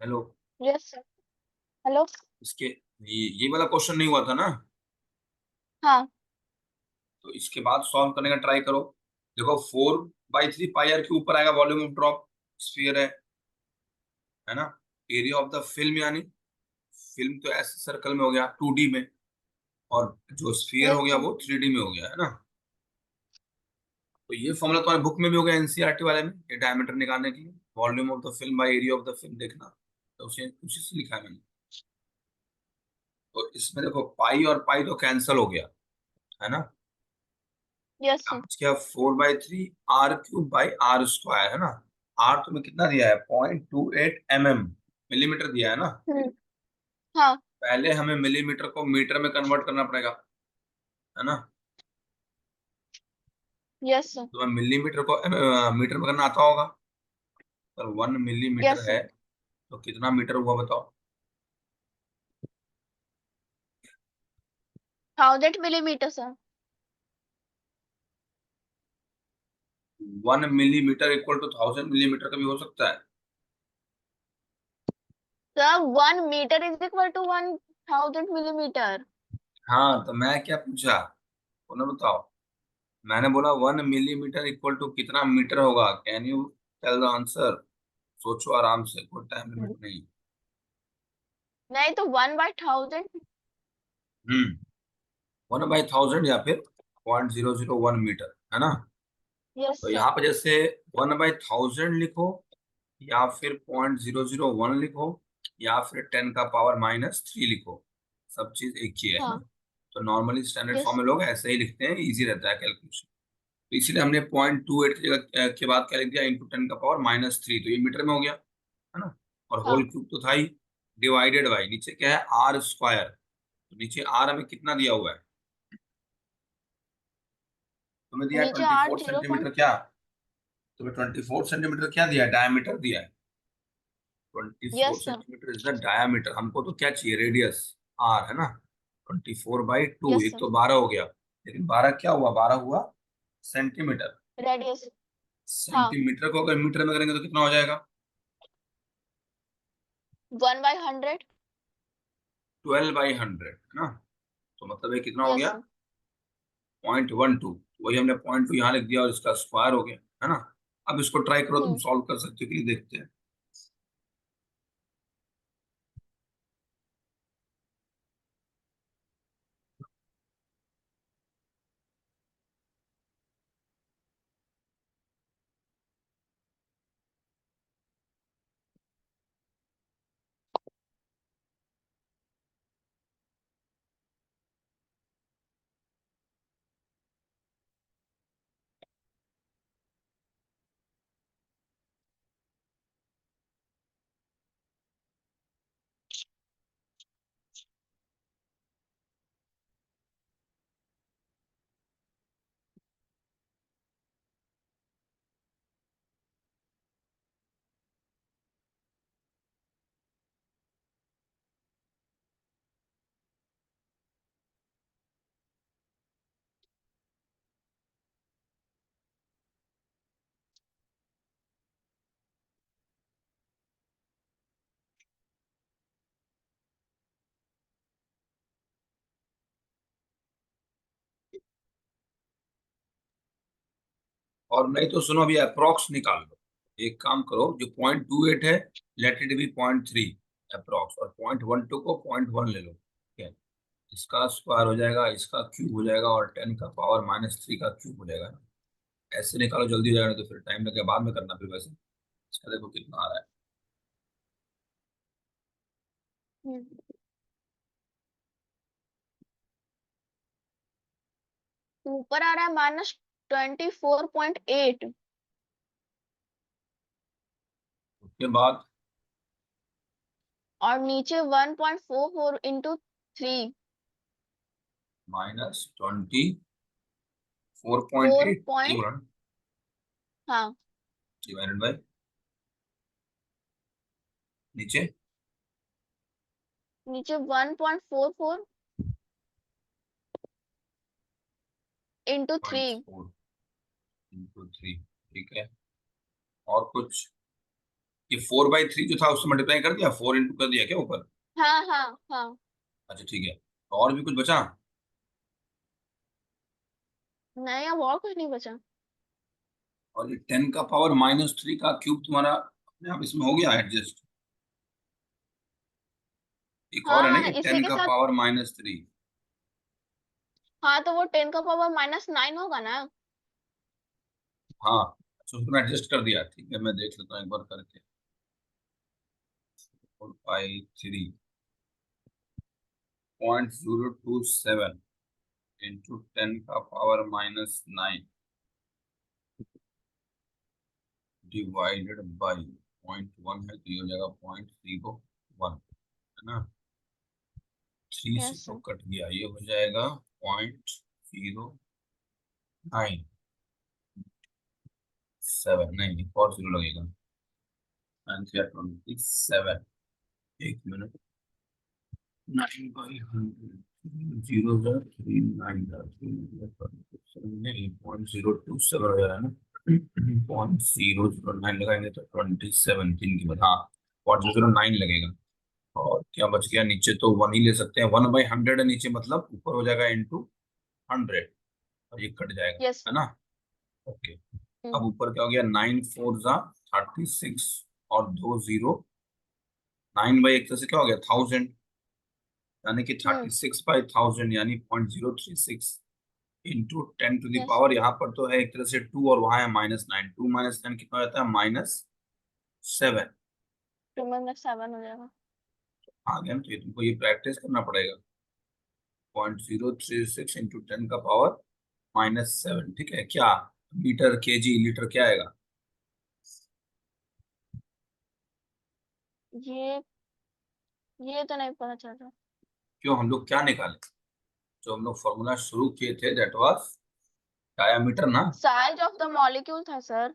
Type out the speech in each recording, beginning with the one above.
Hello. Yes sir. Hello. इसके ये वाला क्वेश्चन नहीं हुआ था ना? हाँ। तो इसके बाद सॉल्व करने का ट्राई करो। देखो 4/3 पाई आर के ऊपर आएगा वॉल्यूम ऑफ ड्रॉप। स्फीयर है ना? एरिया ऑफ द फिल्म, यानी फिल्म तो ऐसे सर्कल में हो गया 2D में, और जो स्फीयर यस हो गया सर। वो 3D में हो गया, है ना? तो ये फॉर्मूला तुम्हारे बुक में भी होगा, एनसीईआरटी वाले में, ये डायमीटर निकालने के लिए volume of the film by area of the film देखना। तो उसे उसी से लिखा है मैंने। तो इसमें देखो पाई और पाई तो कैंसिल हो गया, है ना? यस अब सर। क्या 4/3 r³ बाई r² है ना? आर तुम्हें कितना दिया है? 0.28 mm, मिलीमीटर दिया है ना? हम्म। हाँ। पहले हमें मिलीमीटर को मीटर में कन्वर्ट करना पड़ेगा, है ना? Yes sir. तो मिलीमीटर को मीटर में करना आता होगा। पर 1 मिलीमीटर यस है सर। तो कितना मीटर हुआ बताओ? 1000 millimetre sir. 1 millimetre equal to 1000 millimetre का भी हो सकता है। Sir 1 metre is equal to 1000 millimetre. हाँ, तो मैं क्या पूछा? उन्हें बताओ। मैंने बोला 1 मिलीमीटर इक्वल टू कितना मीटर होगा, can you tell the answer? सोचो आराम से, कोई टाइम लिमिट नहीं। नहीं तो 1/1000। 1/1000 या फिर 0.001 मीटर, है ना? यस तो सर। यहाँ पे जैसे 1/1000 लिखो, या फिर 0.001 लिखो, या फिर 10⁻³ लिखो, सब चीज एक ही है ना? हाँ। तो नॉर्मली स्टैंडर्ड फॉर्म यस। में लोग ऐसे ही लिखते हैं, इजी रहता है कैलकुलेशन। तो इसीलिए हमने 0.28 की जगह के बाद क्या लिख दिया? इंटू 10⁻³ तो ये मीटर में हो गया, है ना? और होल हाँ। क्यूब तो था ही। डिवाइडेड बाई नीचे क्या है? r²। तो नीचे आर हमें कितना दिया हुआ है? तुम्हें दिया है नीचे ट्वेंटी आठ फोर जीरो सेंटीमीटर पॉइंट क्या? तुम्हें 24 सेंटीमीटर क्या दिया है? डायमीटर दिया है। Twenty four yes sir. Centimetre is the diameter. हमको तो क्या चाहिए? रेडियस, आर, है ना? 24/2, यस एक सर। तो 12 हो गया, लेकिन 12 क्या हुआ? 12 हुआ सेंटीमीटर। रेडियस। हाँ। सेंटीमीटर को अगर मीटर में करेंगे तो कितना हो जाएगा? 1/100। 12/100, है ना? तो मतलब ये कितना हो यस गया? सर। 0.12। वही हमने 0.2 यहाँ लिख दिया और इसका स्क्वायर हो गया, है ना? अब इसको ट्राई करो, तुम हम्म। सॉल्व कर सकते हो कि नहीं, देखते हैं। और नहीं तो सुनो, अभी अप्रोक्स निकाल लो। एक काम करो, जो 0.28 है, लेट इट बी 0.3 अप्रोक्स, और 0.12 को 0.1 ले लो, ठीक है? इसका स्क्वायर हो जाएगा, इसका क्यूब हो जाएगा, और 10⁻³ का क्यूब हो जाएगा। ऐसे निकालो, जल्दी हो जाएगा, तो फिर टाइम लगे, बाद में करना फिर वैसे। इसका देखो कितना आ रहा है। ऊपर आ रहा है -24.8। उसके बाद और नीचे 1.44 × 3। फोर -24.8 ये पॉइंट बोला ना? हाँ। डिवाइडेड बाय नीचे नीचे 1.44 × 3। 0.4 इंटू 3, ठीक है? और कुछ? ये 4/3 जो था उससे मल्टीप्लाई कर दिया, 4 इंटू कर दिया क्या ऊपर? हाँ हाँ हाँ। अच्छा ठीक है, तो और भी कुछ बचा? नहीं, अब और कुछ नहीं बचा। और ये 10 का पावर -3 का क्यूब तुम्हारा अपने आप इसमें हो गया एडजस्ट। एक और है ना हाँ, ये इसी 10 के का साथ। पावर -3। हाँ, तो वो 10 का पावर -9 होगा ना। हाँ, तो उसको एडजस्ट कर दिया, ठीक है मैं देख लेता हूँ एक बार करके। 4/3 0.027 इंटू 10 का पावर -9 डिवाइडेड बाई 0.1 है, तो ये हो जाएगा 0.01, है ना। 3 से यस तो सर। कट गया, ये हो जाएगा 0.09 नहीं, और जीरो लगेगा। 27, एक मिनट। 9/100 जीरो 0.027 वगैरह है ना। 0.009 लगाएंगे तो 27 तीन की बात, हाँ 0.009 लगेगा। और क्या बच गया नीचे, तो 1 ही ले सकते हैं, 1/100 है नीचे, मतलब ऊपर हो जाएगा इंटू 100, और ये कट जाएगा, यस है सर। ना। ओके, अब ऊपर क्या हो गया, 9×4 = 36, और 2 जीरो, 9/1 से क्या हो गया 1000, यानी कि हम्म। 36/1000 यानी 0.036 into 10 to the yes. Power, यहाँ पर तो है एक तरह से 2 और वहां है -9, 2 -9 कितना हो जाता है -7। 2 - 7 हो जाएगा। आ गया ना, तो ये तुमको ये प्रैक्टिस करना पड़ेगा। 0.036 इंटू 10 का पावर -7, ठीक है। क्या मीटर, केजी, लीटर क्या आएगा? ये ये तो नहीं पता चल रहा। क्यों, हम लोग क्या निकाले, जो हम लोग फॉर्मूला शुरू किए थे दैट वाज डायामीटर ना। साइज ऑफ द मॉलिक्यूल था सर।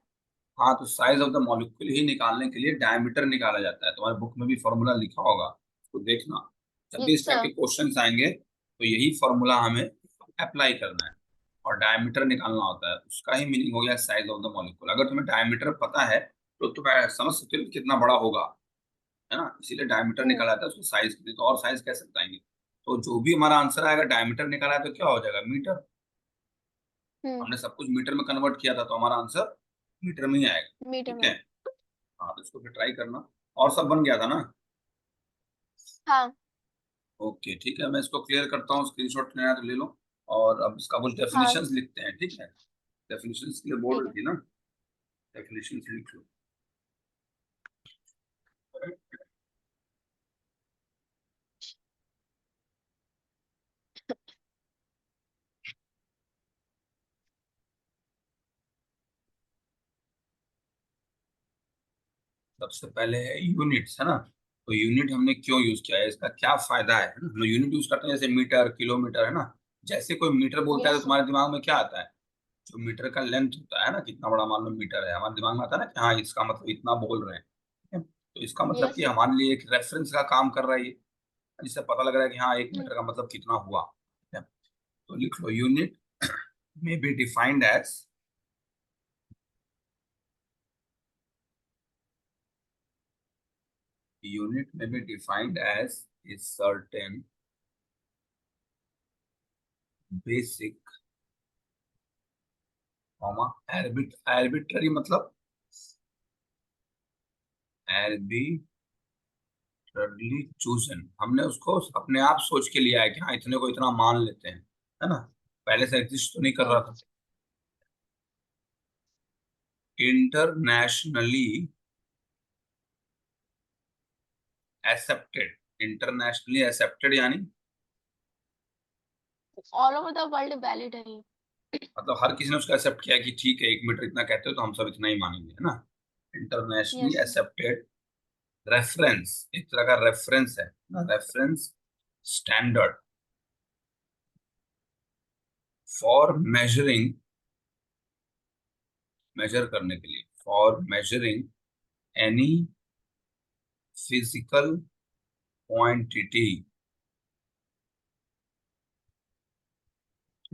हाँ, तो साइज ऑफ द मॉलिक्यूल ही निकालने के लिए डायमीटर निकाला जाता है, तुम्हारे बुक में भी फॉर्मूला लिखा होगा, तो देखना जब भी यस इस टाइप के सर। क्वेश्चंस आएंगे तो यही फॉर्मूला हमें अप्लाई करना है। और डायमीटर निकालना होता है, उसका ही मीनिंग हो गया साइज ऑफ द मॉलिक्यूल। अगर तुम्हें डायमीटर पता है तो तुम समझ सकते हो कि कितना बड़ा होगा, है ना, इसीलिए डायमीटर हम्म। निकाला जाता है उसको साइज के लिए, तो और साइज कैसे बताएंगे। तो जो भी हमारा आंसर आएगा डायमीटर निकाला है तो क्या हो जाएगा, मीटर। हम्म। हमने सब कुछ मीटर में कन्वर्ट किया था, तो हमारा आंसर मीटर में ही आएगा, मीटर ठीक में। है। हाँ, तो इसको फिर ट्राई करना। और सब बन गया था ना। हाँ ओके ठीक है, मैं इसको क्लियर करता हूँ, स्क्रीनशॉट लेना है तो ले लो। और अब इसका कुछ हाँ। डेफिनेशंस लिखते हैं, ठीक है। डेफिनेशंस के लिए बोल ठीक रही है। थी ना, डेफिनेशंस लिख लो। सबसे पहले है यूनिट्स, है ना। तो यूनिट हमने क्यों यूज किया है, इसका क्या फायदा है ना? हम लोग यूनिट यूज करते हैं जैसे मीटर, किलोमीटर, है ना। जैसे कोई मीटर बोलता है यस तो सर। तुम्हारे दिमाग में क्या आता है, जो मीटर का लेंथ होता है ना, कितना बड़ा मान लो मीटर है, हमारे दिमाग में आता है ना कि हाँ इसका मतलब इतना बोल रहे हैं, ठीक है? तो इसका मतलब यस कि सर। हमारे लिए एक रेफरेंस का काम कर रहा है ये, जिससे पता लग रहा है कि हाँ 1 मीटर हम्म। का मतलब कितना हुआ, ठीक है। तो लिख लो, यूनिट में be defined as, unit may be defined as a certain basic comma arbitrary मतलब arbitrarily chosen, हमने उसको अपने आप सोच के लिया है कि हाँ इतने को इतना मान लेते हैं, है ना। पहले से एग्जिस्ट तो नहीं कर रहा हम्म। था। इंटरनेशनली एक्सेप्टेड यानी all over the world valid है ये। मतलब हर किसी ने उसको एक्सेप्ट किया कि ठीक है 1 मीटर इतना कहते हो तो हम सब इतना ही मानेंगे, है ना। Internationally yes sir. Accepted reference, एक तरह का रेफरेंस है ना, reference standard for measuring, measure करने के लिए, for measuring any physical quantity,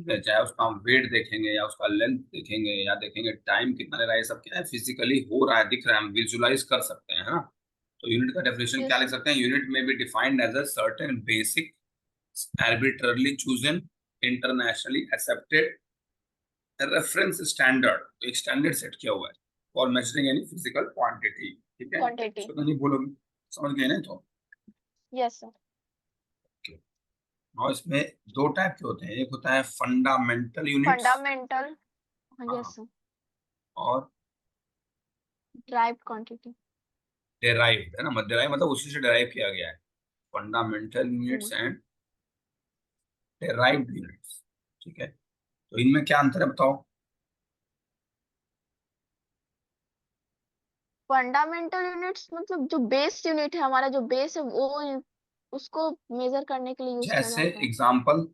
चाहे उसका हम वेट देखेंगे या उसका लेंथ देखेंगे या देखेंगे टाइम कितना ले रहा है, ये सब क्या है, फिजिकली हो रहा है, दिख रहा है, हम विजुलाइज कर सकते हैं, है ना। तो यूनिट का डेफिनेशन क्या यस लिख सकते हैं, यूनिट में be defined as a certain basic arbitrarily chosen internationally accepted reference standard, एक स्टैंडर्ड सेट किया हुआ है for measuring any physical quantity, ठीक है। क्वांटिटी। इसको तो नहीं बोलोगे, समझ गए ना। तो यस सर। और इसमें दो टाइप के होते हैं, एक होता है फंडामेंटल यूनिट्स, फंडामेंटल। हाँ, यस सर। और ड्राइव्ड क्वांटिटी। डेराइव्ड, है ना, डेराइव मतलब उसी से डेराइव किया गया है, fundamental units and derived units, ठीक है। तो इनमें क्या अंतर है बताओ। फंडामेंटल यूनिट्स मतलब जो बेस यूनिट है, हमारा जो बेस है वो उसको मेजर करने के लिए यूज किया जैसे जाता है। एग्जाम्पल,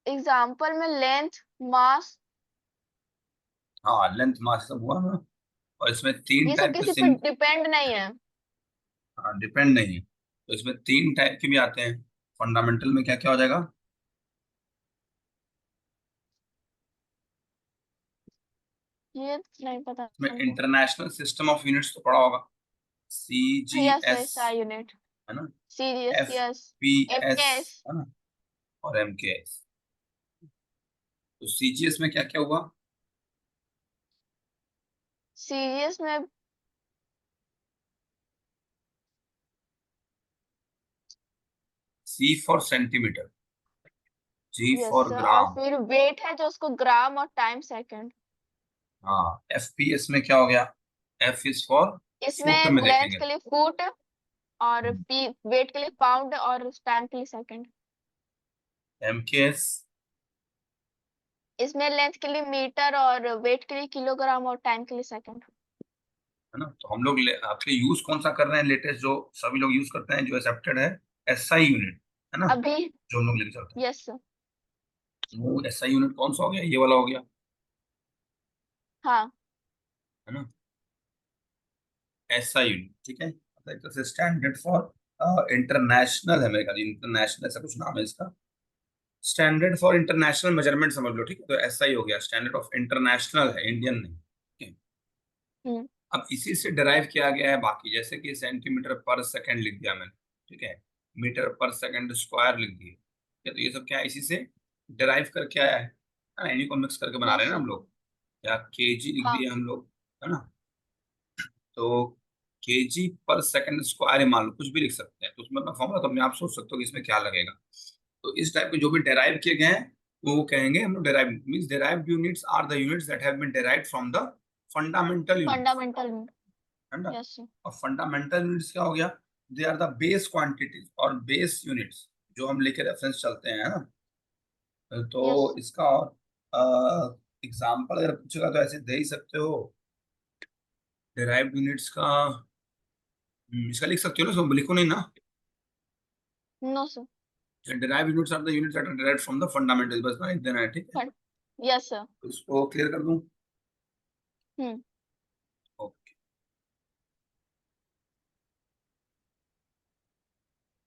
एग्जाम्पल में लेंथ, मास, हाँ लेंथ मास सब हुआ ना, और इसमें तीन ये सब टाइप के किसी पर सिम, डिपेंड नहीं है। हाँ डिपेंड नहीं है, तो इसमें तीन टाइप के भी आते हैं। फंडामेंटल में क्या क्या हो जाएगा, ये नहीं पता इसमें हमको। इंटरनेशनल सिस्टम ऑफ यूनिट्स तो पढ़ा होगा, C G S S, S I unit. है ना, serious F S. P S, MS. है ना, और एम के एस। तो सी जी एस में क्या क्या हुआ, सीरियस में। C for centimetre, G S for sir, और ग्राम, फिर वेट है जो उसको ग्राम और टाइम सेकंड। हाँ एफ पी एस में क्या हो गया, एफ इज फॉर फुट इसमें में लेंथ देखेंगे, के लिए फुट, और पी वेट के लिए पाउंड, और टाइम के लिए सेकंड। एम के एस, इसमें लेंथ के लिए मीटर, और वेट के लिए किलोग्राम, और टाइम के लिए सेकंड। है ना। तो हम लोग आपके यूज कौन सा कर रहे हैं लेटेस्ट, जो सभी लोग यूज करते हैं, जो एक्सेप्टेड है, एस आई यूनिट, है ना, अभी। जो हम लोग लेके चलते हैं। Yes sir. वो एस आई यूनिट कौन सा हो गया, ये वाला हो गया, हाँ। है ना, एस आई यूनिट, ठीक है, मतलब एक तरह से स्टैंडर्ड फॉर इंटरनेशनल है, मेरे ख्याल इंटरनेशनल ऐसा कुछ नाम है इसका, स्टैंडर्ड फॉर इंटरनेशनल मेजरमेंट समझ लो, ठीक है। तो एस आई हो गया, स्टैंडर्ड ऑफ इंटरनेशनल है, इंडियन नहीं, ठीक है। हम्म। अब इसी से डिराइव किया गया है बाकी, जैसे कि सेंटीमीटर पर सेकंड लिख दिया मैंने, ठीक है, मीटर पर सेकंड स्क्वायर लिख दिए, ठीक है। तो ये सब क्या है, इसी से डिराइव करके आया है ना, इन्हीं को मिक्स करके बना रहे यस हैं ना सर। हम लोग, या केजी लिख हाँ। दिए हम लोग, है ना। तो केजी पर सेकंड स्क्वायर ही मान लो, कुछ भी लिख सकते हैं, तो उसमें अपना फॉर्मूला तो अपने आप सोच सकते हो कि इसमें क्या लगेगा। तो इस टाइप के जो भी डेराइव किए गए हैं, वो कहेंगे हम लोग derive, means derived units are the units that have been derived from the fundamental units, fundamental. है ना। Yes sir. और फंडामेंटल यूनिट्स क्या हो गया, they are the base quantities और बेस यूनिट्स, जो हम लेके रेफरेंस चलते हैं, है ना। यस तो सर। इसका और एग्जाम्पल अगर पूछेगा तो ऐसे दे ही सकते हो, डेराइव्ड यूनिट्स का, इसका लिख सकते हो ना, इसको लिखो नहीं ना, no sir. derived units are the units that are derived from the fundamentals, बस ना इतना है, ठीक है। Yes sir. तो इसको क्लियर कर दूं, हम्म। ओके।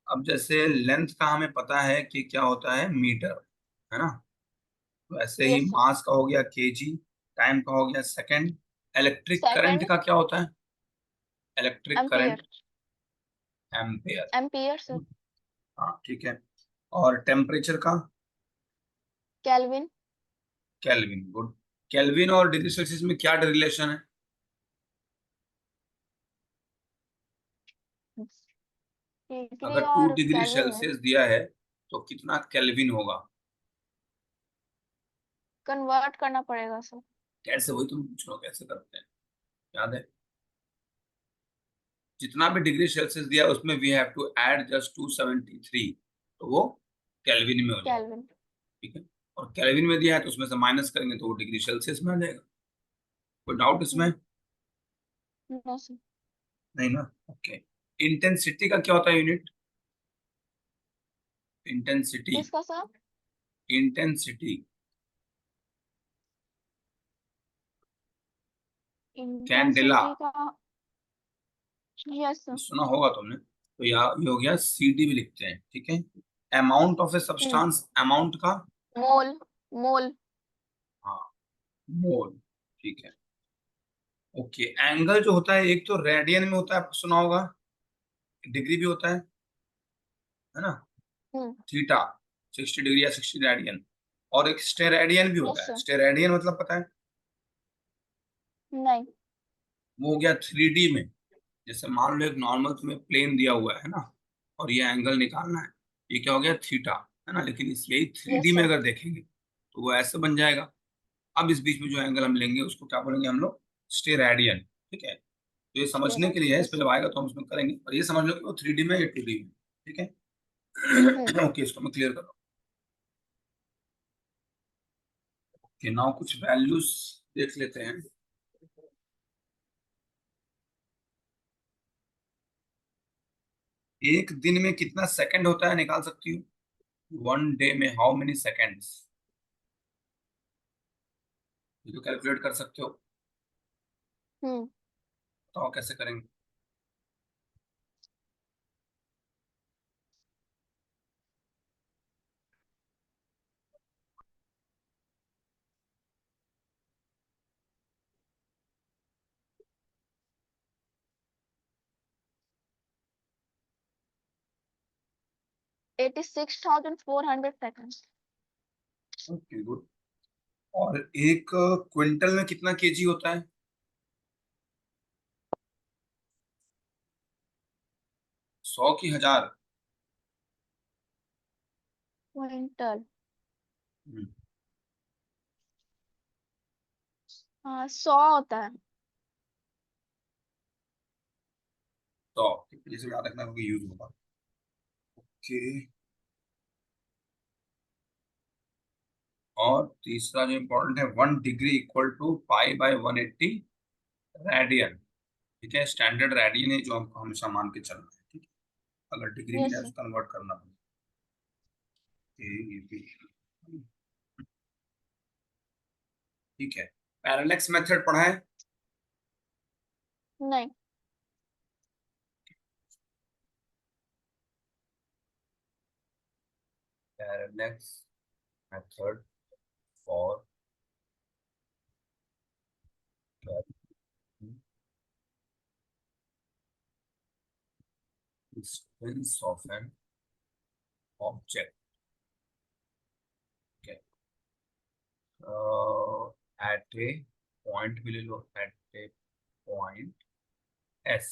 अब जैसे लेंथ का हमें पता है कि क्या होता है, मीटर, है ना। तो ऐसे ही यस सर। मास का हो गया केजी, टाइम का हो गया सेकंड, इलेक्ट्रिक करंट सेकंड। का क्या होता है, electric current ampere. Ampere, ampere sir. हाँ ठीक है। और टेम्परेचर का केल्विन। Kelvin, good. केल्विन और डिग्री सेल्सियस में क्या रिलेशन है, डिग्री अगर टू और डिग्री केल्विन में सेल्सियस दिया है तो कितना केल्विन होगा, कन्वर्ट करना पड़ेगा सर। कैसे, वही तुम पूछ रहे हो कैसे करते हैं, याद है, जितना भी डिग्री सेल्सियस दिया है, उसमें we have to add just 273, तो वो केल्विन में हो जाएगा, केल्विन। ठीक है। और केल्विन में दिया है तो उसमें से माइनस करेंगे तो वो डिग्री सेल्सियस में आ जाएगा, कोई डाउट इसमें, नो सर। नहीं ना, ओके। इंटेंसिटी का क्या होता है यूनिट, इंटेंसिटी, किसका सर? इंटेंसिटी, कैंडेला, इंटेंसिटी का। Yes sir. सुना होगा तुमने, तो या ये हो गया, सीडी भी लिखते हैं, ठीक है। Amount of a substance, amount का मोल, मोल। हाँ मोल, ठीक है। ओके, एंगल जो होता है एक तो रेडियन में होता है, आपको सुना होगा, डिग्री भी होता है ना, हम्म। थीटा 60 डिग्री या 60 रेडियन, और एक स्टेरेडियन भी होता यस है। सर। स्टेरेडियन मतलब पता है, नहीं। वो हो गया 3D में। जैसे मान लो एक नॉर्मल तुम्हें प्लेन दिया हुआ है ना, और ये एंगल निकालना है, ये क्या हो गया थीटा, है ना, लेकिन इस यही 3D यस में सर। अगर देखेंगे तो वो ऐसे बन जाएगा। अब इस बीच में जो एंगल हम लेंगे उसको क्या बोलेंगे हम लोग, स्टेरेडियन, ठीक है। तो ये समझने के लिए है, इस यस पे सर। जब आएगा तो हम उसमें करेंगे, और ये समझ लो कि वो 3D में, ये 2D में, ठीक है। हम्म। ओके, इसको मैं क्लियर कर रहा हूँ कि नाउ कुछ वैल्यूज देख लेते हैं। एक दिन में कितना सेकंड होता है निकाल सकती हूँ, वन डे में हाउ मेनी सेकेंड्स, ये तो कैलकुलेट कर सकते हो, हम्म। बताओ कैसे करेंगे। 86,400 सेकंड। Okay good. और एक क्विंटल में कितना केजी होता है, 100 की 1000? क्विंटल। हम्म, हाँ, 100 होता है। 100, ठीक है, याद रखना क्योंकि यूज होगा। ओके, और तीसरा जो इम्पोर्टेंट है, 1 degree equal to pi by 180 radian, ठीक है। स्टैंडर्ड रेडियन है जो हमको हमेशा मान के चलना है, ठीक है। अगर डिग्री में यस जाए सर। तो कन्वर्ट करना पड़ेगा। ये भी ठीक है। पैरेलैक्स मेथड पढ़ा है, नहीं। Parallax method for distance of an object, okay, at a point भी ले लो, at a point S,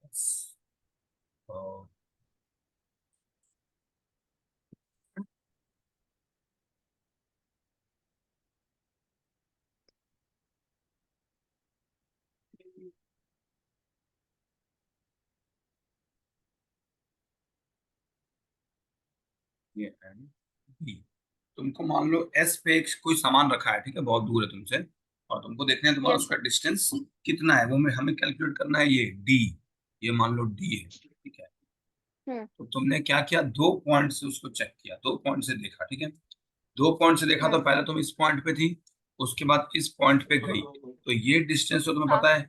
S, ये एंड B। तुमको मान लो S पे एक कोई सामान रखा है, ठीक है, बहुत दूर है तुमसे, और तुमको देखना है तुम्हारा यस उसका सर। डिस्टेंस कितना है, वो हमें कैलकुलेट करना है, ये D, ये मान लो D है, ठीक है। हम्म। तो तुमने क्या किया, 2 पॉइंट से उसको चेक किया, 2 पॉइंट से देखा, ठीक है। 2 पॉइंट से देखा तो हम्म। पहले तुम इस पॉइंट पे थी, उसके बाद इस पॉइंट पे गई, तो ये डिस्टेंस तो तुम्हें हाँ। पता है,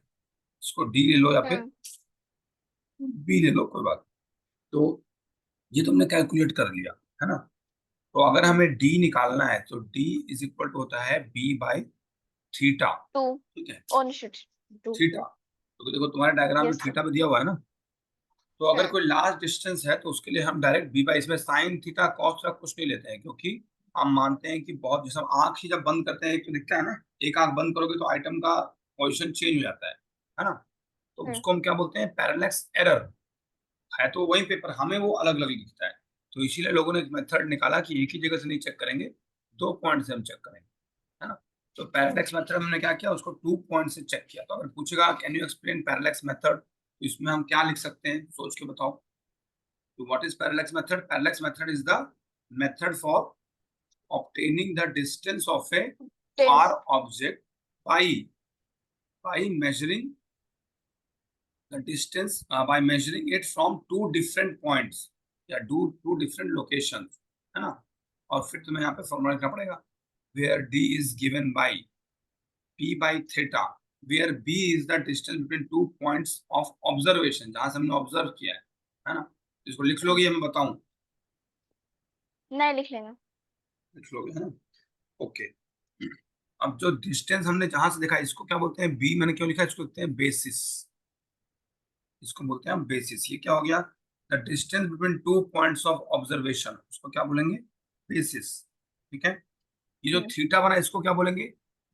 इसको डी ले लो या फिर हम्म। बी ले लो, कोई बात नहीं। तो ये तुमने कैलकुलेट कर लिया, है ना। तो अगर हम्म। हमें डी निकालना है तो डी इज इक्वल टू होता है बी बाई थीटा, टू। ठीक है। Own shit. टू। थीटा, तो देखो तुम्हारे डायग्राम में यस सर। थीटा भी दिया हुआ है ना, तो अगर हम्म। कोई लार्ज डिस्टेंस है तो उसके लिए हम डायरेक्ट बी बाई, इसमें साइन थीटा कॉस का कुछ नहीं लेते हैं, क्योंकि हम मानते हैं कि बहुत, जैसे हम आंख ही जब बंद करते हैं एक तो दिखता है ना, एक आंख बंद करोगे तो आइटम का पोजिशन चेंज हो जाता है ना, तो हम्म। उसको हम क्या बोलते हैं, पैरेलैक्स एरर, है तो वही पेपर, हमें वो अलग अलग दिखता है। तो इसीलिए लोगों ने एक मेथड निकाला कि एक ही जगह से नहीं चेक करेंगे, 2 पॉइंट से हम चेक करेंगे, है ना। तो पैरेलैक्स मेथड हमने क्या किया, उसको 2 पॉइंट से चेक किया। तो अगर पूछेगा can you explain parallax method, तो इसमें हम क्या लिख सकते हैं, सोच के बताओ। So what is parallax method? Parallax method is the method for obtaining the distance of a tense. far object by measuring the distance by measuring it from two different points या two different locations, है ना। और फिर तुम्हें यहाँ पे formula लिखना पड़ेगा, where d is given by p by theta, where b is the distance between 2 points of observation, जहां से हमने ऑब्जर्व किया है ना। इसको लिख लोगे या मैं बताऊं? नहीं, लिख लेना। लिख लोगे है ना। ओके। अब जो डिस्टेंस हमने जहां से देखा, इसको क्या बोलते हैं? बी मैंने क्यों लिखा? इसको लिखते हैं बेसिस। इसको बोलते हैं हम बेसिस। ये क्या हो गया? The distance between 2 points of observation, उसको क्या बोलेंगे? बेसिस। ठीक है। ये जो थीटा बना, इसको क्या बोलेंगे?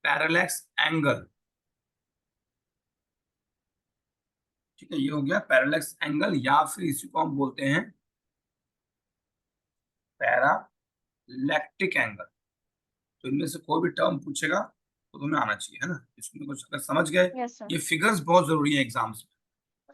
Parallax angle. ठीक है, ये हो गया पैरेलैक्स एंगल, या फिर इसी को हम बोलते हैं पैरालैक्टिक एंगल। तो इनमें से कोई भी टर्म पूछेगा तो तुम्हें आना चाहिए, है ना। इसमें कुछ अगर समझ गए, यस सर। ये फिगर्स बहुत जरूरी है एग्जाम्स में।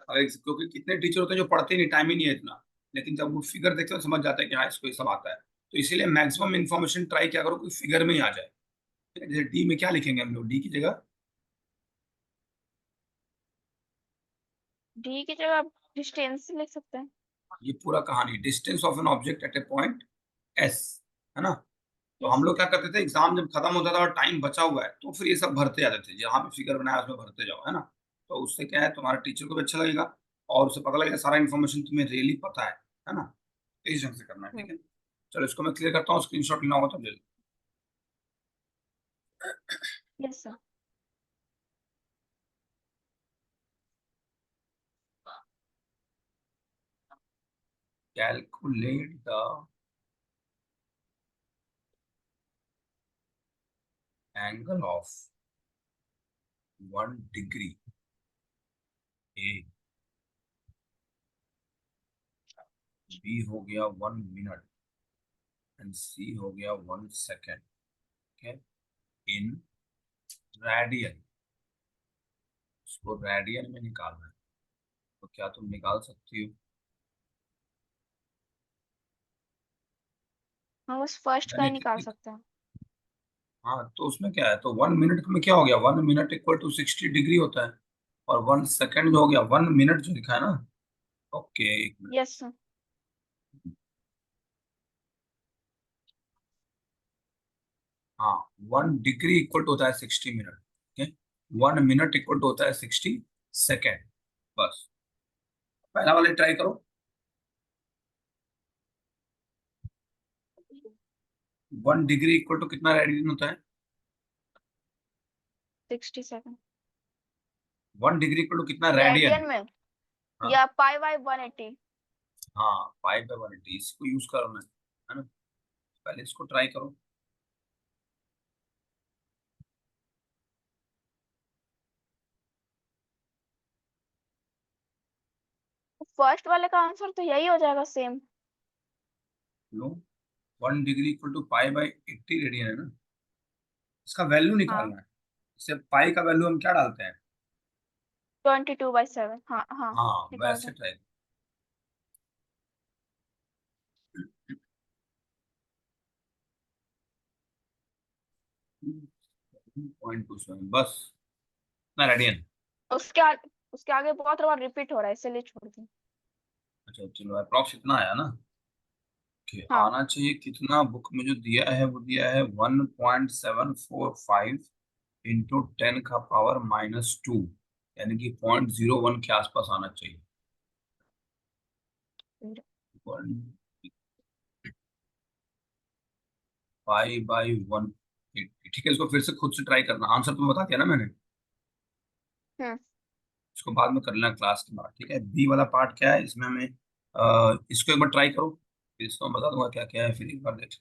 अगर क्योंकि कितने टीचर होते हैं जो पढ़ते नहीं, टाइम ही नहीं है इतना, लेकिन जब वो फिगर देखते हैं तो समझ जाते हैं कि हाँ इसको ये सब आता है। तो इसीलिए मैक्सिमम इन्फॉर्मेशन ट्राई क्या करो कोई फिगर में ही आ जाए। ठीक है, जैसे डी में क्या लिखेंगे हम लोग? डी की जगह डी की जगह आप डिस्टेंस लिख सकते हैं। ये पूरा कहानी, distance of an object at A point S, है ना। तो यस हम सर। लोग क्या करते थे, एग्जाम जब खत्म होता था और टाइम बचा हुआ है तो फिर ये सब भरते जाते थे, जहाँ पे फिगर बनाया उसमें भरते जाओ, है ना। तो उससे क्या है, तुम्हारे टीचर को भी अच्छा लगेगा और उसे पता लगेगा सारा इन्फॉर्मेशन तुम्हें रियली पता है ना। इस ढंग से करना है, ठीक है। चलो इसको मैं क्लियर करता हूँ, स्क्रीनशॉट लेना होगा तो ले लो। Yes sir. Calculate the angle of 1 degree A, B हो गया 1 मिनट एंड सी हो गया 1 सेकेंड। ठीक है, इन रेडियन। इसको रेडियन में निकालना है, तो क्या तुम निकाल सकती हो? हम उस फर्स्ट का मैंने ही निकाल सकते हैं। हाँ, तो उसमें क्या है, तो 1 मिनट में क्या हो गया? 1 मिनट इक्वल टू 60 डिग्री होता है। और 1 सेकेंड जो हो गया, 1 मिनट जो लिखा है ना। Okay, 1 minute. Yes sir. हाँ, 1 डिग्री इक्वल टू होता है 60 मिनट। ठीक है, 1 मिनट इक्वल टू होता है 60 सेकेंड। बस, पहला वाले ट्राई करो। 1 डिग्री इक्वल टू कितना रेडियन होता है? 67 1 डिग्री इक्वल टू कितना रेडियन? रेडियन में, हाँ या पाई बाई 180। हाँ, 5/180, इसको यूज करना है ना। पहले इसको ट्राई करो। फर्स्ट वाले का आंसर तो यही हो जाएगा, सेम। लो, 1 डिग्री इक्वल टू पाई/80 रेडियन है ना। इसका वैल्यू हाँ, निकालना है। जैसे पाई का वैल्यू हम क्या डालते हैं? 22/7। हाँ हाँ, हाँ, निकाल वैसे दो। ट्राई। 0.27 बस, ना रेडियन। उसके आगे बहुत बार रिपीट हो रहा है, इसलिए छोड़ दी। अच्छा चलो, अप्रॉक्स इतना आया ना कि हाँ। आना चाहिए कितना। बुक में जो दिया है वो दिया है 1.745 इंटू 10⁻⁻², यानी कि 0.01 के आसपास आना चाहिए। पाई/180। ठीक है, इसको फिर से खुद से ट्राई करना, आंसर तुम्हें बता दिया ना मैंने। हम्म। इसको बाद में कर लेना क्लास के बाद। ठीक है, बी वाला पार्ट क्या है इसमें हमें इसको एक बार ट्राई करो, फिर इसको मैं बता दूंगा क्या क्या है, फिर एक बार देख।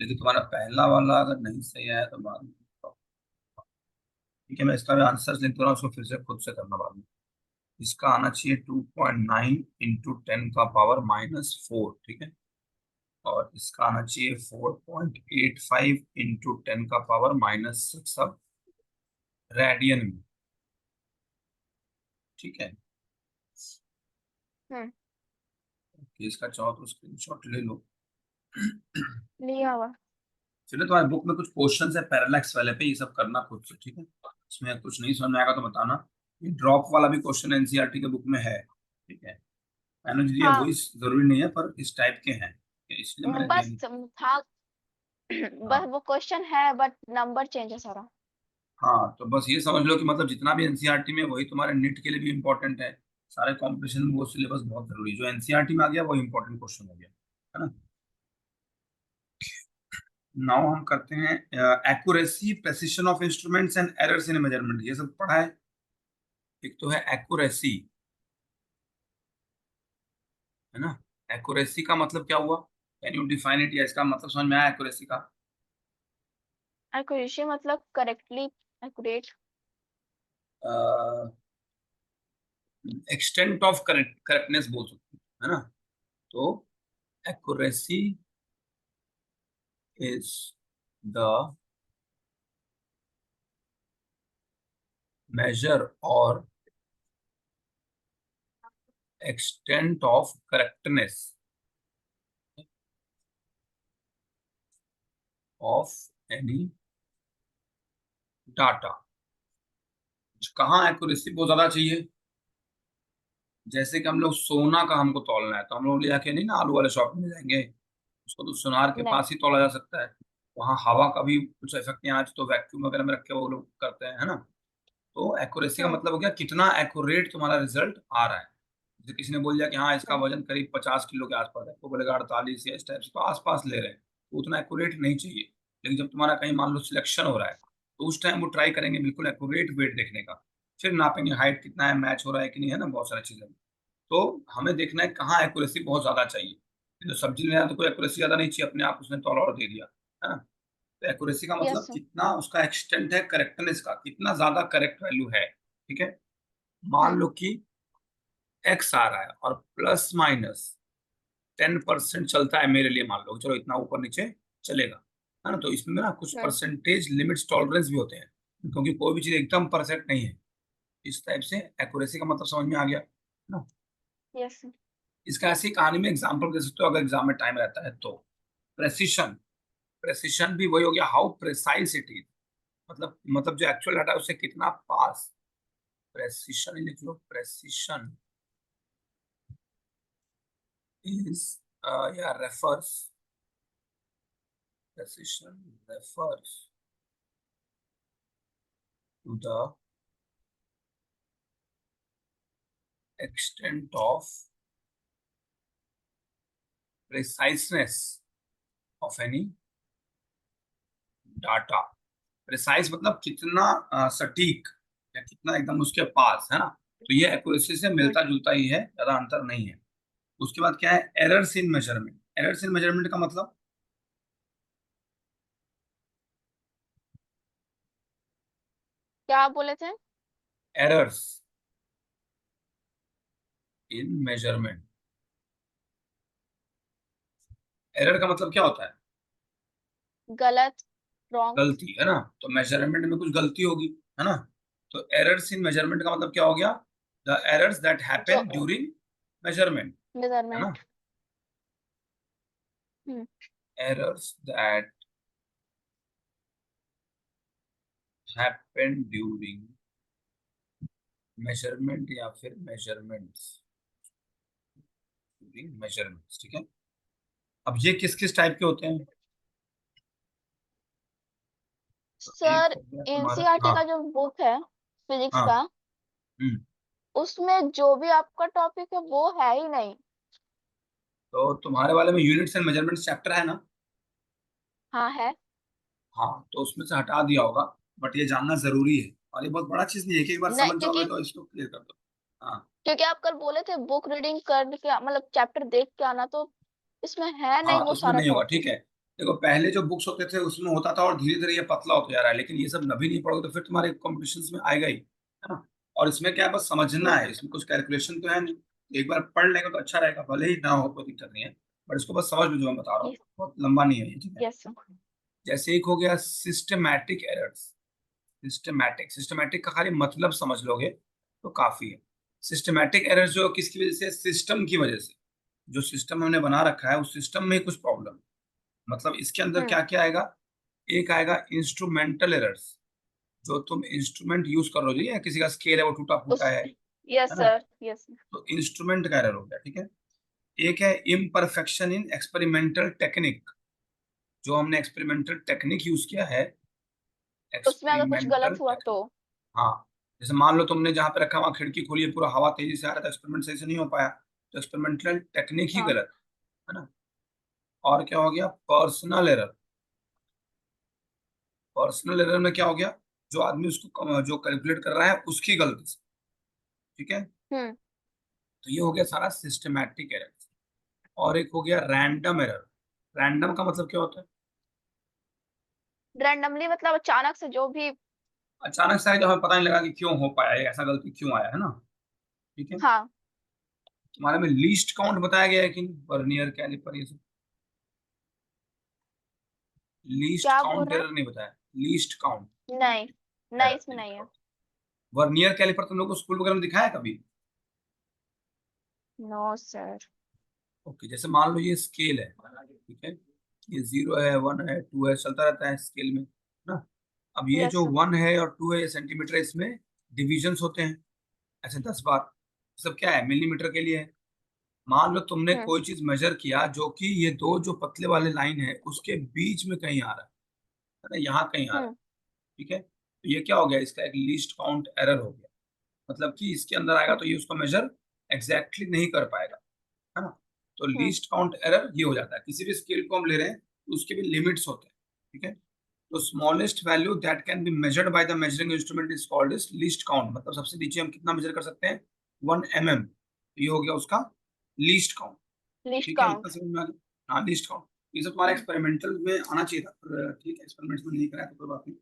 लेकिन तुम्हारा पहला वाला अगर नहीं सही आया तो बाद में बताओ। ठीक है, मैं इसका भी आंसर लिख दे रहा हूँ, उसको फिर से खुद से करना बाद में। इसका आना चाहिए 2.9 इंटू 10⁻⁻4। ठीक है, और इसका आना चाहिए 4.85 इंटू 10⁻⁻6 सब रेडियन में। ठीक है, हम्म। कि इसका चाहो तो स्क्रीनशॉट ले लो। लिया हुआ। चलिए, तुम्हारे बुक में कुछ क्वेश्चंस है पैरेलैक्स वाले पे, ये सब करना खुद से। ठीक है, इसमें कुछ नहीं समझ में आएगा तो बताना। ये ड्रॉप वाला भी क्वेश्चन एनसीईआरटी के बुक में है। ठीक है, मैंने जो दिया हाँ, वही जरूरी नहीं है, पर इस टाइप के हैं, इसलिए मैंने दिया बस नहीं। था। बस वो क्वेश्चन है बट नंबर चेंज है सारा। हाँ, तो बस ये समझ लो कि मतलब जितना भी एनसीईआरटी में, वही तुम्हारे नीट के लिए भी इंपॉर्टेंट है। सारे कॉम्पिटिशन में वो सिलेबस बहुत जरूरी है। जो एनसीईआरटी में आ गया वो इंपॉर्टेंट क्वेश्चन हो गया, है ना। नाउ हम करते हैं accuracy, precision of instruments and errors in measurement. ये सब पढ़ा है। एक तो है एक्यूरेसी, है ना। एक्यूरेसी का मतलब क्या हुआ? कैन यू डिफाइन इट, या इसका मतलब समझ में आया एक्यूरेसी का? एक्यूरेसी मतलब correctly accurate. Extent of correctness बोल सकते हैं, है ना। तो accuracy is the measure or extent of correctness of any data। कहाँ एक्यूरेसी बहुत ज्यादा चाहिए? जैसे कि हम लोग सोना का हमको तौलना है, तो हम लोग ले जाके नहीं ना आलू वाले शॉप में जाएंगे, उसको तो सुनार के नहीं। पास ही तौला जा सकता है। वहाँ हवा का भी कुछ इफेक्ट नहीं, आज तो वैक्यूम वगैरह में रख के वो लोग करते हैं, है ना। तो एक्यूरेसी का हम्म। मतलब हो गया कितना एक्यूरेट तुम्हारा रिजल्ट आ रहा है। जैसे किसी ने बोल दिया कि हाँ इसका हम्म। वजन करीब 50 किलो के आसपास है, तो बोलेगा 48 या इस टाइप से, तो आसपास ले रहे हैं, तो उतना एक्यूरेट नहीं चाहिए। लेकिन जब तुम्हारा कहीं मान लो सिलेक्शन हो रहा है, तो उस टाइम वो ट्राई करेंगे बिल्कुल एक्यूरेट वेट देखने का। फिर नापेंगे हाइट कितना है, मैच हो रहा है कि नहीं, है ना, बहुत सारी चीजें। तो हमें देखना है कहाँ एक्यूरेसी बहुत ज्यादा चाहिए। तो सब्जी में तो कोई एक्यूरेसी ज्यादा नहीं चाहिए, अपने आप उसने तौला और दे दिया, है ना। तो एक्यूरेसी का यस मतलब सर। कितना उसका एक्सटेंट है करेक्टनेस का, कितना ज्यादा करेक्ट वैल्यू है। ठीक है। मान हम्म। लो कि एक्स आ रहा है और प्लस माइनस 10% चलता है मेरे लिए, मान लो चलो इतना ऊपर नीचे चलेगा, है ना। तो इसमें ना कुछ हम्म। परसेंटेज लिमिट्स टॉलरेंस भी होते हैं, क्योंकि कोई भी चीज एकदम परफेक्ट नहीं है। इस टाइप से एक्यूरेसी का मतलब समझ में आ गया, है ना। Yes sir. इसका ऐसी कहानी में एग्जांपल दे सकते हो अगर एग्जाम में टाइम रहता है तो। प्रेसिशन, प्रेसिशन भी वही हो गया, हाउ प्रेसाइज इट इज, मतलब जो एक्चुअल डाटा है उससे कितना पास। प्रेसिशन लिख लो, precision is yeah refers, precision refers to the extent of preciseness of any data। Precise मतलब कितना सटीक, या कितना एकदम उसके पास, है ना। तो ये एक्यूरेसी से हम्म। मिलता जुलता ही है, ज्यादा अंतर नहीं है। उसके बाद क्या है, errors in measurement. Errors in measurement का मतलब, क्या आप बोले थे? एरर्स इन मेजरमेंट, एरर का मतलब क्या होता है? गलत। रॉन्ग। गलती, है ना। तो मेजरमेंट में कुछ गलती होगी, है ना। तो एरर्स इन मेजरमेंट का मतलब क्या हो गया? द एरर्स दैट जो हैपन ड्यूरिंग मेजरमेंट, है ना। Measurement. Hmm. Errors that happen during measurement, या फिर मेजरमेंट्स, ड्यूरिंग मेजरमेंट्स, ठीक है। अब ये किस किस टाइप के होते हैं? तो एक सर हो गया तुम्हारा, एनसीईआरटी हाँ का जो बुक है फिजिक्स हाँ। का, हम्म। उसमें जो भी आपका टॉपिक है वो है ही नहीं। तो तुम्हारे वाले में यूनिट्स एंड मेजरमेंट्स चैप्टर है ना? हाँ है। हाँ, तो उसमें से हटा दिया होगा। बट ये जानना जरूरी है, और ये बहुत बड़ा चीज नहीं है कि एक बार नहीं, समझ जाओगे क्योंकि तो इसको क्लियर कर दो। हाँ क्योंकि आप कल बोले थे बुक रीडिंग कर के मतलब चैप्टर देख के आना, तो इसमें है नहीं हाँ, तो वो उसमें सारा नहीं होगा, टॉपिक। ठीक है। देखो पहले जो बुक्स होते थे उसमें होता था, और धीरे धीरे ये पतला होता जा रहा है, लेकिन ये सब अभी नहीं पढ़ोगे तो फिर तुम्हारे कॉम्पिटिशन्स में आएगा ही, है ना। और इसमें क्या है, बस समझना है, इसमें कुछ कैलकुलेशन तो है नहीं। एक बार पढ़ लेंगे तो अच्छा रहेगा, भले ही ना हो कोई दिक्कत नहीं है। बट इसको बस समझ लो, जो मैं बता रहा हूँ बहुत लंबा नहीं है ये, ठीक है। Yes sir. जैसे एक हो गया सिस्टमैटिक एरर्स। सिस्टमैटिक, सिस्टमैटिक का खाली मतलब समझ लोगे तो काफी है। सिस्टमैटिक एरर्स जो किसकी वजह से? सिस्टम की वजह से। जो सिस्टम हमने बना रखा है उस सिस्टम में ही कुछ प्रॉब्लम, मतलब इसके अंदर हम्म। क्या क्या आएगा। एक आएगा इंस्ट्रूमेंटल एरर्स, जो तुम इंस्ट्रूमेंट यूज कर रहे हो, या किसी का स्केल है वो टूटा उस फूटा यस है ना। सर। यस। तो इंस्ट्रूमेंट का एरर हो गया, ठीक है। एक है इम्परफेक्शन इन एक्सपेरिमेंटल टेक्निक, जो हमने एक्सपेरिमेंटल टेक्निक यूज किया है, उसमें अगर कुछ एक्सपेरिमेंटल गलत हुआ टेक्निक, तो? हाँ, जैसे मान लो तुमने जहां पे रखा वहां खिड़की खोली है, पूरा हवा तेजी से आ रहा था, एक्सपेरिमेंट सही से नहीं हो पाया, तो एक्सपेरिमेंटल टेक्निक ही हाँ। गलत है ना। और क्या हो गया, पर्सनल एरर। पर्सनल एरर में क्या हो गया, जो आदमी उसको जो कैलकुलेट कर रहा है उसकी गलती से, ठीक है। हम्म। तो ये हो गया सारा सिस्टमैटिक एरर। और एक हो गया रैंडम एरर। रैंडम का मतलब क्या होता है, रैंडमली मतलब अचानक से जो भी। अचानक से आए जो हमें पता नहीं लगा कि क्यों हो पाया, ये ऐसा गलती क्यों आया, है ना। ठीक है। हाँ। तुम्हारे में लीस्ट काउंट बताया गया है कि नहीं, वर्नियर कैलिपर ये सब, लीस्ट क्या बोल काउंट रहे हैं? एरर नहीं बताया, लीस्ट काउंट नहीं, नहीं इसमें नहीं है। एरर। वर्नियर कैलिपर तुम लोग को स्कूल वगैरह में दिखाया है कभी। No sir. ओके, जैसे मान लो ये स्केल है, ठीक है, ये 0 है 1 है 2 है, चलता रहता है स्केल में ना। अब ये यस जो सर। 1 है और 2 है ये सेंटीमीटर है, इसमें डिविजन्स होते हैं ऐसे 10 बार, सब क्या है, मिलीमीटर के लिए है। मान लो तुमने हम्म। कोई चीज मेजर किया जो कि ये दो जो पतले वाले लाइन है उसके बीच में कहीं आ रहा है ना, यहाँ कहीं आ रहा है, हम्म। ठीक है, तो ये क्या हो गया, इसका एक लीस्ट काउंट एरर हो गया। मतलब कि इसके अंदर आएगा तो ये उसको मेजर एग्जैक्टली नहीं कर पाएगा, है ना। तो हम्म। लीस्ट काउंट एरर ये हो जाता है, किसी भी स्केल को हम ले रहे हैं तो उसके भी लिमिट्स होते हैं, ठीक है। तो smallest value that can be measured by the measuring instrument is called is least count. मतलब सबसे नीचे हम कितना मेजर कर सकते हैं, 1 mm, ये हो गया उसका लीस्ट काउंट। लिस्ट ठीक है, इतना काउंट। समझ में आ गया, हाँ लीस्ट काउंट। ये सब तुम्हारे एक्सपेरिमेंटल में आना चाहिए था, पर ठीक है, एक्सपेरिमेंट्स में नहीं कराया तो कोई बात नहीं।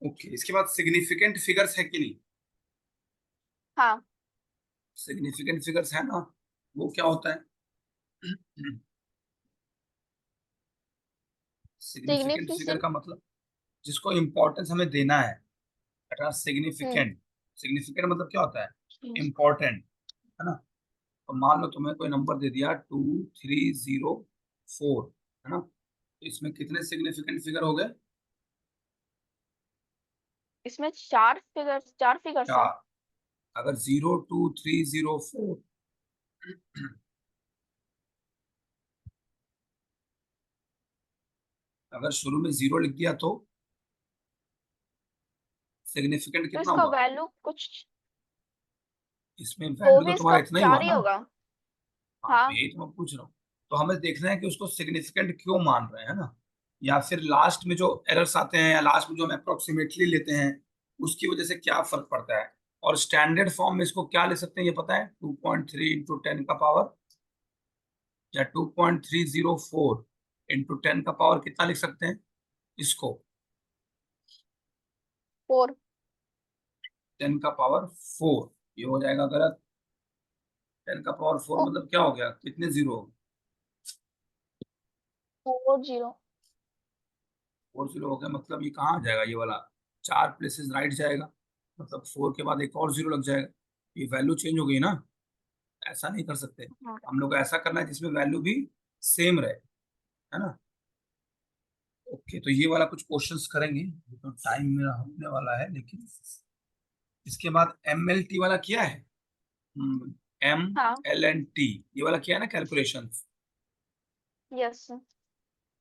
ओके, इसके बाद सिग्निफिकेंट फिगर्स है कि नहीं। हाँ। सिग्निफिकेंट फिगर्स है ना, वो क्या होता है, सिग्निफिकेंट फिगर सिग्निफिकेंट। का मतलब जिसको इंपॉर्टेंस हमें देना है, हम्म। सिग्निफिकेंट। सिग्निफिकेंट मतलब क्या होता है, इंपॉर्टेंट, है ना। तो मान लो तुम्हें कोई नंबर दे दिया 2304, है ना, तो इसमें कितने सिग्निफिकेंट फिगर हो गए, इसमें चार फिगर्स है। 4। अगर 02304, अगर शुरू में 0 लिख दिया तो सिग्निफिकेंट तो कितना इसका हुआ, वैल्यू कुछ, इसमें तो वैल्यू भी तो इसका तुम्हारा इतना ही हुआ 4 ही ना। होगा। हाँ, तो हाँ। यही तो मैं पूछ रहा हूँ। तो हमें देखना है कि उसको सिग्निफिकेंट क्यों मान रहे हैं ना, या फिर लास्ट में जो एरर्स आते हैं या लास्ट में जो हम अप्रोक्सीमेटली लेते हैं उसकी वजह से क्या फर्क पड़ता है। और स्टैंडर्ड फॉर्म में इसको क्या ले सकते हैं ये पता है, 2.3 × 10 का पावर, या 2304 × 10 का पावर, कितना लिख सकते हैं इसको, 4। 10 का पावर 4, ये हो जाएगा गलत। 10 का पावर 4 ओ, मतलब क्या हो गया, कितने जीरो हो गए, 40। 4 जीरो हो गया, मतलब ये कहाँ आ जाएगा ये वाला, 4 प्लेसेस राइट जाएगा, मतलब 4 के बाद एक और 0 लग जाएगा, ये वैल्यू चेंज हो गई ना। ऐसा नहीं कर सकते, हाँ। हम लोग को ऐसा करना है जिसमें वैल्यू भी सेम रहे, है ना। ओके, तो ये वाला कुछ क्वेश्चंस करेंगे, तो टाइम मेरा होने वाला है, लेकिन इसके बाद MLT वाला किया है, एम हाँ। एल एन टी, ये वाला किया है ना कैलकुलेशन। यस।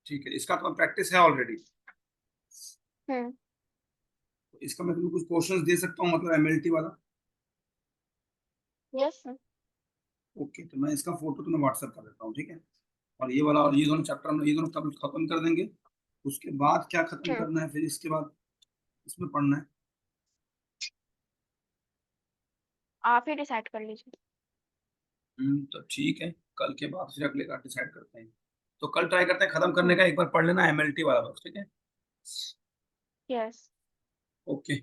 ठीक है, इसका तो प्रैक्टिस है ऑलरेडी, हम्म। इसका मैं तुम्हें कुछ क्वेश्चंस दे सकता हूँ, मतलब MLT वाला। यस। ओके, तो मैं इसका फोटो तुम्हें व्हाट्सएप कर देता हूँ, ठीक है। और ये वाला और ये दोनों चैप्टर हम ये दोनों कब खत्म कर देंगे, उसके बाद क्या खत्म हम्म। करना है फिर इसके बाद इसमें पढ़ना है। आप ही डिसाइड कर लीजिए। तो ठीक है, कल के बाद फिर अगले का डिसाइड करते हैं। तो कल ट्राई करते हैं खत्म करने हम्म। का, एक बार पढ़ लेना MLT वाला बस, ठीक है। यस। ओके।